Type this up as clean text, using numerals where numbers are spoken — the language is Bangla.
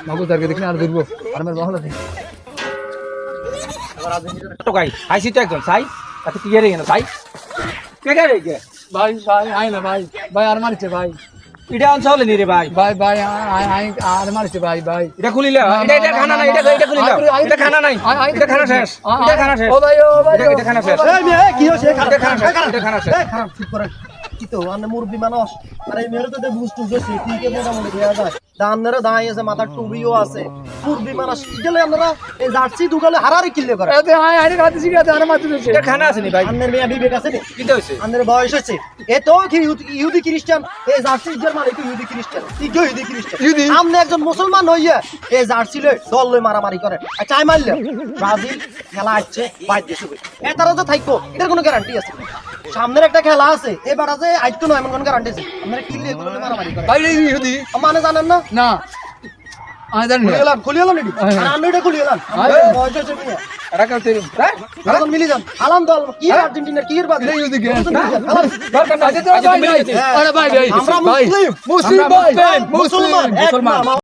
মাগো তারকে দেখলে আর দেখবো আর আমার ভালো লাগে টোকাই আইসি তো একজন সাই আচ্ছা কি রে কেন সাই কে কে রে কে ভাই ভাই আই না ভাই ভাই আর মারছে ভাই এটা অঞ্চল নি রে ভাই ভাই ভাই আই আর মারছে ভাই ভাই এটা খুলিলে এটা খানা নাই এটা খুলিলে এটা খানা নাই এটা খানা শেষ এটা খানা শেষ ও ভাই এটা খানা শেষ এই মেয়ে কি হইছে এটা খানা শেষ এটা খানা শেষ খারাপ চুপ করে কি তো আনে মুরব্বি মানুষ আরে মেরে তো বুঝ টুজ হইছে ঠিকই মোটামুটি দেয়া যায় দান্নারে দাঁড়াই আছে মাথার টুবিও আছে মুরব্বি মানুষ গেলে আমরা এই জার্সি দুগালে হারারে কিল্লে করে এতে আই আই রাতে শিখাতে আর মারতে দিছে এটা খানা আছে নি ভাই আন্নের মেয়ে বিবেক আছে নি কি হইছে আন্নের বয়স হইছে এ তো কি ইহুদি খ্রিস্টান এই জার্সি জার্মান এই ইহুদি খ্রিস্টান কি গো ইহুদি খ্রিস্টান আমনে একজন মুসলমান হইয়া এই জার্সি লই দল লই মারামারি করে আচ্ছা আই মারলে ব্রাজিল খেলা আছে বাইরে দেশে এ তারা তো থাকবো এটার কোনো গ্যারান্টি আছে সামনের একটা খেলা আছে এবারে যে আইতো না এমন কোনো গ্যারান্টি আছে আমরা কিল্লে এগুলো মারামারি করে ভাই এই ইহুদি মানে জানেন না না আমি জানি না খুলিলাম নাকি আর আমি এটা খুলিলাম বয়স হচ্ছে মিয়া এটা কেউ তেরি হ্যাঁ এখন মিলি যান আলাম দল কি আর্জেন্টিনার কি এর বাদ এই ইহুদি কে দরকার নাই আরে ভাই ভাই আমরা ভাই মুসলিম মুসলিম ভাই মুসলমান মুসলমান।